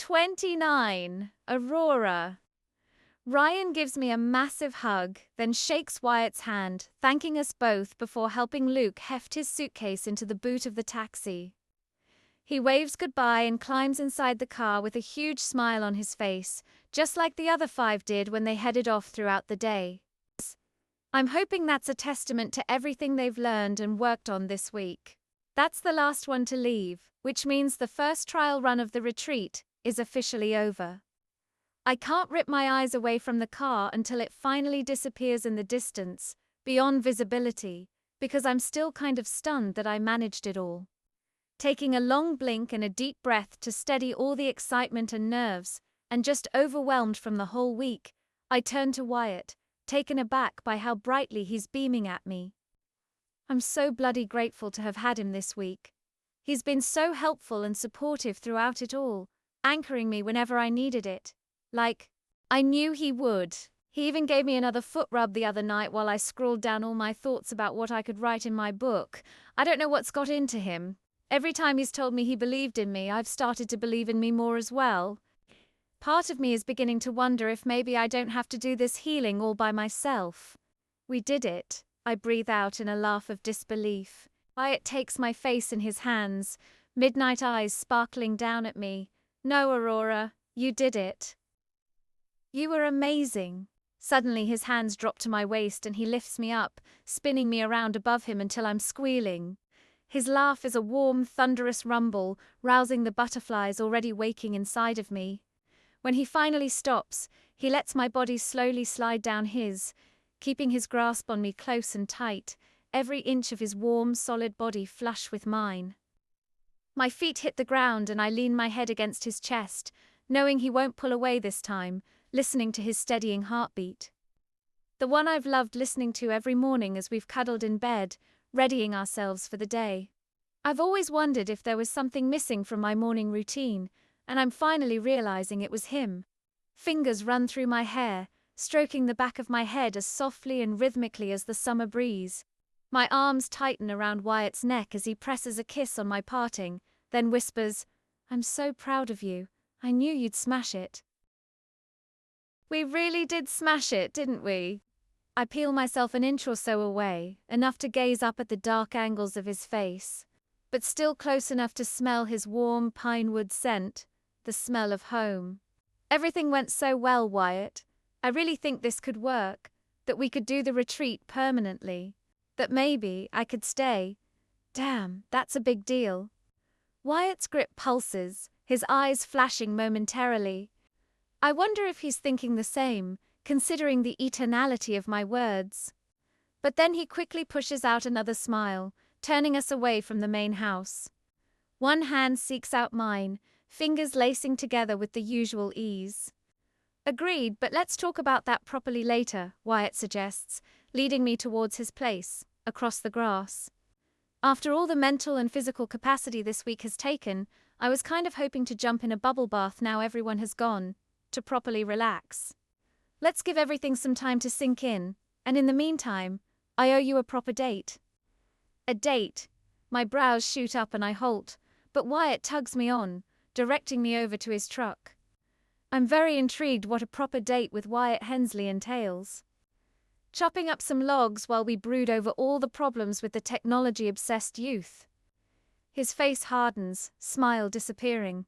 29. Aurora. Ryan gives me a massive hug, then shakes Wyatt's hand, thanking us both before helping Luke heft his suitcase into the boot of the taxi. He waves goodbye and climbs inside the car with a huge smile on his face, just like the other 5 did when they headed off throughout the day. I'm hoping that's a testament to everything they've learned and worked on this week. That's the last one to leave, which means the first trial run of the retreat is officially over. I can't rip my eyes away from the car until it finally disappears in the distance, beyond visibility, because I'm still kind of stunned that I managed it all. Taking a long blink and a deep breath to steady all the excitement and nerves, and just overwhelmed from the whole week, I turn to Wyatt, taken aback by how brightly he's beaming at me. I'm so bloody grateful to have had him this week. He's been so helpful and supportive throughout it all, anchoring me whenever I needed it. Like, I knew he would. He even gave me another foot rub the other night while I scrawled down all my thoughts about what I could write in my book. I don't know what's got into him. Every time he's told me he believed in me, I've started to believe in me more as well. Part of me is beginning to wonder if maybe I don't have to do this healing all by myself. We did it, I breathe out in a laugh of disbelief. Wyatt takes my face in his hands, midnight eyes sparkling down at me. No, Aurora, you did it. You were amazing. Suddenly his hands drop to my waist and he lifts me up, spinning me around above him until I'm squealing. His laugh is a warm, thunderous rumble, rousing the butterflies already waking inside of me. When he finally stops, he lets my body slowly slide down his, keeping his grasp on me close and tight, every inch of his warm, solid body flush with mine. My feet hit the ground and I lean my head against his chest, knowing he won't pull away this time, listening to his steadying heartbeat. The one I've loved listening to every morning as we've cuddled in bed, readying ourselves for the day. I've always wondered if there was something missing from my morning routine, and I'm finally realizing it was him. Fingers run through my hair, stroking the back of my head as softly and rhythmically as the summer breeze. My arms tighten around Wyatt's neck as he presses a kiss on my parting, then whispers, "I'm so proud of you. I knew you'd smash it." We really did smash it, didn't we? I peel myself an inch or so away, enough to gaze up at the dark angles of his face, but still close enough to smell his warm pine wood scent, the smell of home. Everything went so well, Wyatt. I really think this could work, that we could do the retreat permanently, that maybe I could stay. Damn, that's a big deal. Wyatt's grip pulses, his eyes flashing momentarily. I wonder if he's thinking the same, considering the eternality of my words. But then he quickly pushes out another smile, turning us away from the main house. One hand seeks out mine, fingers lacing together with the usual ease. Agreed, but let's talk about that properly later, Wyatt suggests, leading me towards his place, across the grass. After all the mental and physical capacity this week has taken, I was kind of hoping to jump in a bubble bath now everyone has gone, to properly relax. Let's give everything some time to sink in, and in the meantime, I owe you a proper date. A date. My brows shoot up and I halt, but Wyatt tugs me on, directing me over to his truck. I'm very intrigued what a proper date with Wyatt Hensley entails. Chopping up some logs while we brood over all the problems with the technology-obsessed youth. His face hardens, smile disappearing.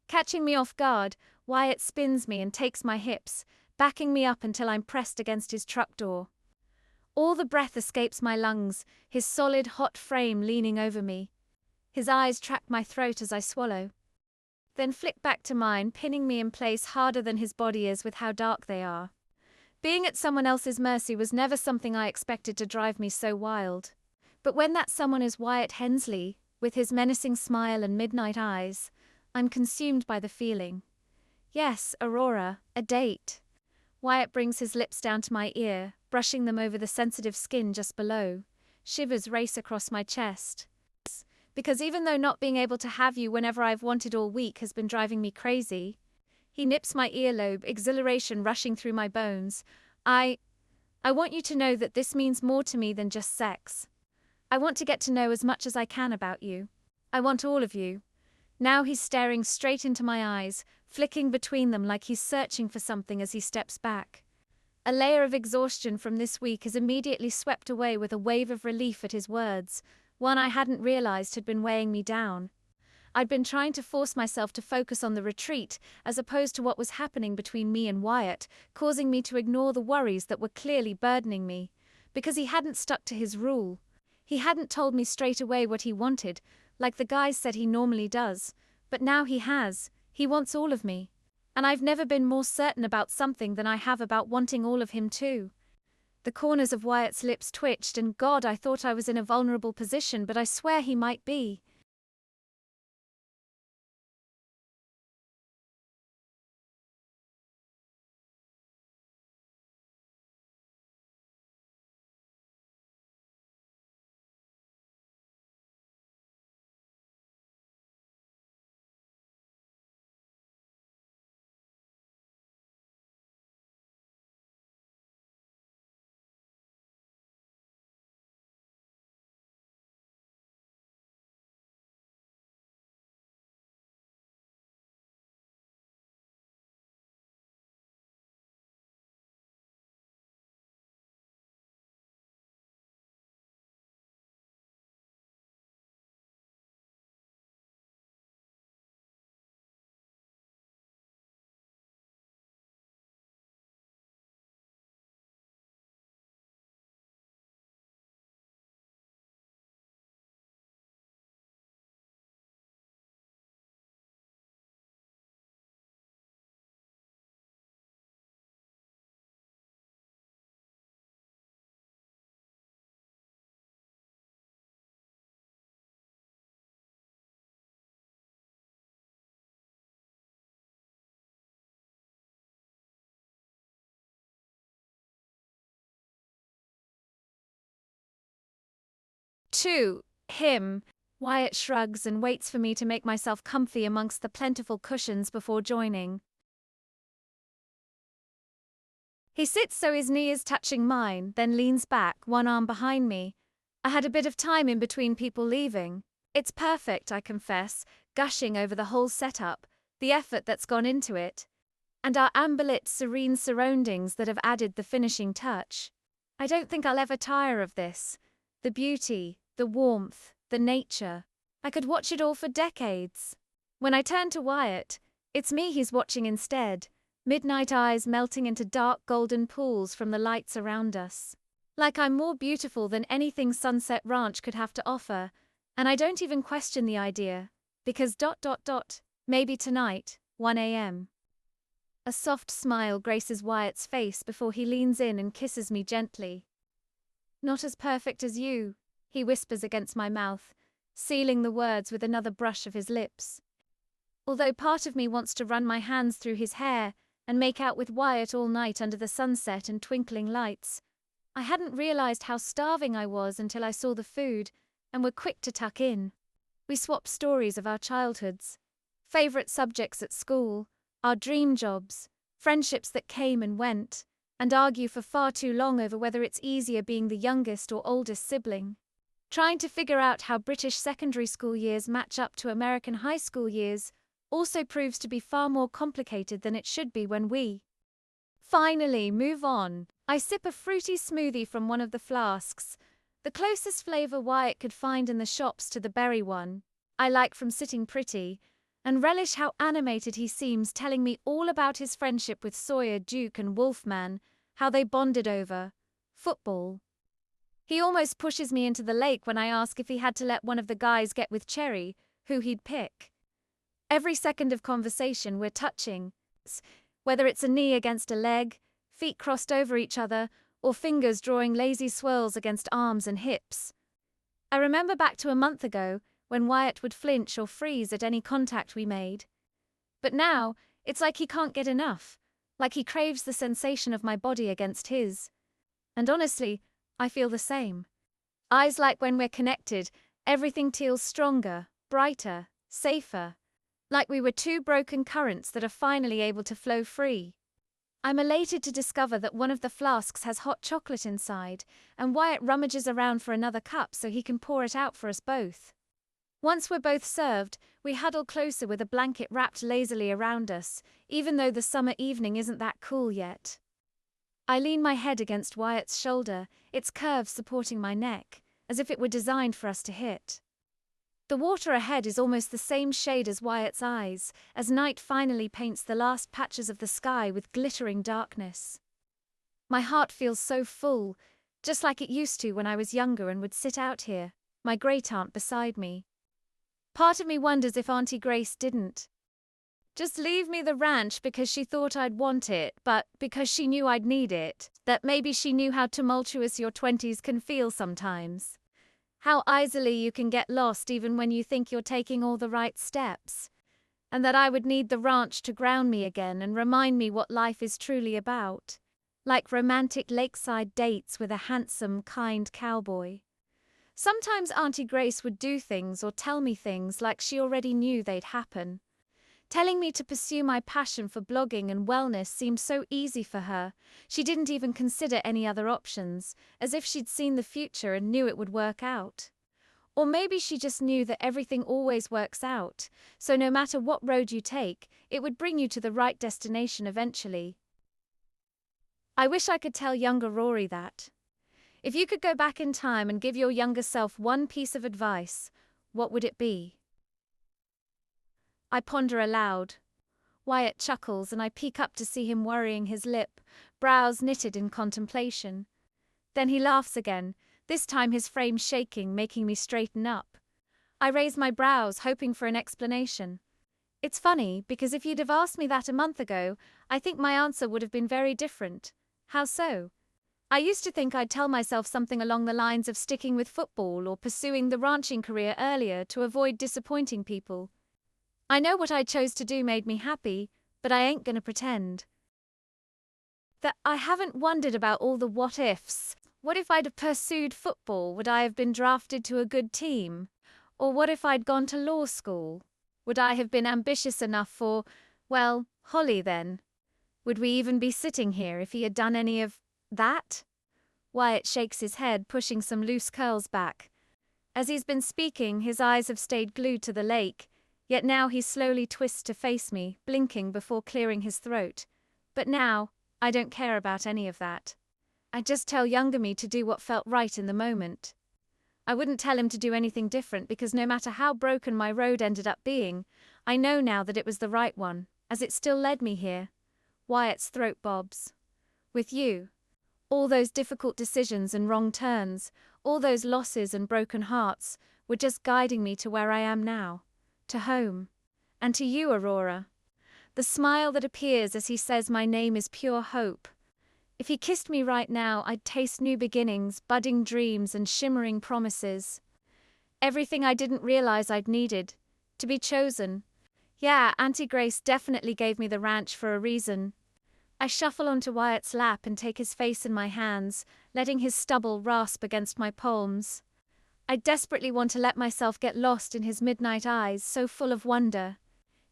Catching me off guard, Wyatt spins me and takes my hips, backing me up until I'm pressed against his truck door. All the breath escapes my lungs, his solid, hot frame leaning over me. His eyes track my throat as I swallow, then flick back to mine, pinning me in place harder than his body is with how dark they are. Being at someone else's mercy was never something I expected to drive me so wild. But when that someone is Wyatt Hensley, with his menacing smile and midnight eyes, I'm consumed by the feeling. Yes, Aurora, a date. Wyatt brings his lips down to my ear, brushing them over the sensitive skin just below. Shivers race across my chest. Because even though not being able to have you whenever I've wanted all week has been driving me crazy, he nips my earlobe, exhilaration rushing through my bones. I want you to know that this means more to me than just sex. I want to get to know as much as I can about you. I want all of you. Now he's staring straight into my eyes, flicking between them like he's searching for something as he steps back. A layer of exhaustion from this week is immediately swept away with a wave of relief at his words, one I hadn't realized had been weighing me down. I'd been trying to force myself to focus on the retreat as opposed to what was happening between me and Wyatt, causing me to ignore the worries that were clearly burdening me. Because he hadn't stuck to his rule. He hadn't told me straight away what he wanted, like the guys said he normally does. But now he has. He wants all of me. And I've never been more certain about something than I have about wanting all of him too. The corners of Wyatt's lips twitched, and God, I thought I was in a vulnerable position, but I swear he might be. To him. Wyatt shrugs and waits for me to make myself comfy amongst the plentiful cushions before joining. He sits so his knee is touching mine, then leans back, one arm behind me. I had a bit of time in between people leaving. It's perfect, I confess, gushing over the whole setup, the effort that's gone into it, and our amber-lit, serene surroundings that have added the finishing touch. I don't think I'll ever tire of this. The beauty, the warmth, the nature. I could watch it all for decades. When I turn to Wyatt, it's me he's watching instead, midnight eyes melting into dark golden pools from the lights around us. Like I'm more beautiful than anything Sunset Ranch could have to offer, and I don't even question the idea, because ... maybe tonight, 1 a.m. A soft smile graces Wyatt's face before he leans in and kisses me gently. Not as perfect as you, he whispers against my mouth, sealing the words with another brush of his lips. Although part of me wants to run my hands through his hair and make out with Wyatt all night under the sunset and twinkling lights, I hadn't realized how starving I was until I saw the food and were quick to tuck in. We swapped stories of our childhoods, favorite subjects at school, our dream jobs, friendships that came and went, and argue for far too long over whether it's easier being the youngest or oldest sibling. Trying to figure out how British secondary school years match up to American high school years also proves to be far more complicated than it should be when we finally move on. I sip a fruity smoothie from one of the flasks, the closest flavor Wyatt could find in the shops to the berry one I like from Sitting Pretty, and relish how animated he seems, telling me all about his friendship with Sawyer, Duke, and Wolfman, how they bonded over football. He almost pushes me into the lake when I ask if he had to let one of the guys get with Cherry, who he'd pick. Every second of conversation we're touching, whether it's a knee against a leg, feet crossed over each other, or fingers drawing lazy swirls against arms and hips. I remember back to a month ago, when Wyatt would flinch or freeze at any contact we made. But now, it's like he can't get enough, like he craves the sensation of my body against his. And honestly, I feel the same. Eyes like when we're connected, everything feels stronger, brighter, safer. Like we were two broken currents that are finally able to flow free. I'm elated to discover that one of the flasks has hot chocolate inside, and Wyatt rummages around for another cup so he can pour it out for us both. Once we're both served, we huddle closer with a blanket wrapped lazily around us, even though the summer evening isn't that cool yet. I lean my head against Wyatt's shoulder, its curves supporting my neck, as if it were designed for us to hit. The water ahead is almost the same shade as Wyatt's eyes, as night finally paints the last patches of the sky with glittering darkness. My heart feels so full, just like it used to when I was younger and would sit out here, my great-aunt beside me. Part of me wonders if Auntie Grace didn't just leave me the ranch because she thought I'd want it, but because she knew I'd need it, that maybe she knew how tumultuous your 20s can feel sometimes. How easily you can get lost even when you think you're taking all the right steps. And that I would need the ranch to ground me again and remind me what life is truly about. Like romantic lakeside dates with a handsome, kind cowboy. Sometimes Auntie Grace would do things or tell me things like she already knew they'd happen. Telling me to pursue my passion for blogging and wellness seemed so easy for her. She didn't even consider any other options, as if she'd seen the future and knew it would work out. Or maybe she just knew that everything always works out, so no matter what road you take, it would bring you to the right destination eventually. I wish I could tell younger Rory that. If you could go back in time and give your younger self one piece of advice, what would it be? I ponder aloud. Wyatt chuckles and I peek up to see him worrying his lip, brows knitted in contemplation. Then he laughs again, this time his frame shaking, making me straighten up. I raise my brows, hoping for an explanation. It's funny, because if you'd have asked me that a month ago, I think my answer would have been very different. How so? I used to think I'd tell myself something along the lines of sticking with football or pursuing the ranching career earlier to avoid disappointing people. I know what I chose to do made me happy, but I ain't gonna pretend that I haven't wondered about all the what-ifs. What if I'd have pursued football? Would I have been drafted to a good team? Or what if I'd gone to law school? Would I have been ambitious enough for, well, Holly then? Would we even be sitting here if he had done any of that? Wyatt shakes his head, pushing some loose curls back. As he's been speaking, his eyes have stayed glued to the lake, yet now he slowly twists to face me, blinking before clearing his throat. But now, I don't care about any of that. I'd just tell younger me to do what felt right in the moment. I wouldn't tell him to do anything different because no matter how broken my road ended up being, I know now that it was the right one, as it still led me here. Wyatt's throat bobs. With you. All those difficult decisions and wrong turns, all those losses and broken hearts, were just guiding me to where I am now. To home. And to you, Aurora. The smile that appears as he says my name is pure hope. If he kissed me right now, I'd taste new beginnings, budding dreams, and shimmering promises. Everything I didn't realize I'd needed. To be chosen. Yeah, Auntie Grace definitely gave me the ranch for a reason. I shuffle onto Wyatt's lap and take his face in my hands, letting his stubble rasp against my palms. I desperately want to let myself get lost in his midnight eyes, so full of wonder.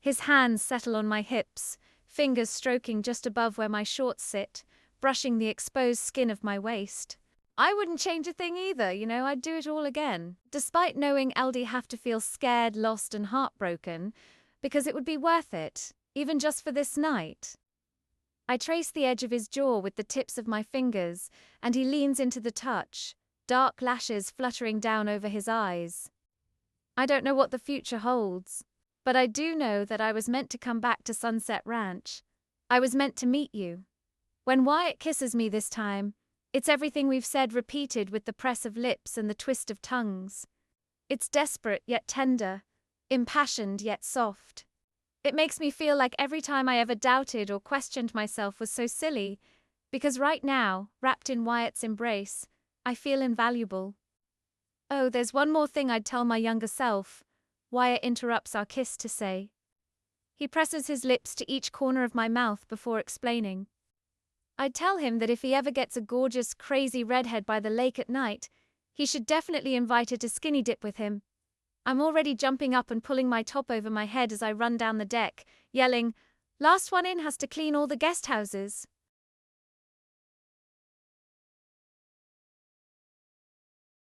His hands settle on my hips, fingers stroking just above where my shorts sit, brushing the exposed skin of my waist. I wouldn't change a thing either, I'd do it all again, despite knowing LD have to feel scared, lost and heartbroken, because it would be worth it, even just for this night. I trace the edge of his jaw with the tips of my fingers, and he leans into the touch, dark lashes fluttering down over his eyes. I don't know what the future holds, but I do know that I was meant to come back to Sunset Ranch. I was meant to meet you. When Wyatt kisses me this time, it's everything we've said repeated with the press of lips and the twist of tongues. It's desperate yet tender, impassioned yet soft. It makes me feel like every time I ever doubted or questioned myself was so silly, because right now, wrapped in Wyatt's embrace, I feel invaluable. Oh, there's one more thing I'd tell my younger self, Wyatt interrupts our kiss to say. He presses his lips to each corner of my mouth before explaining. I'd tell him that if he ever gets a gorgeous, crazy redhead by the lake at night, he should definitely invite her to skinny dip with him. I'm already jumping up and pulling my top over my head as I run down the deck, yelling, "Last one in has to clean all the guest houses."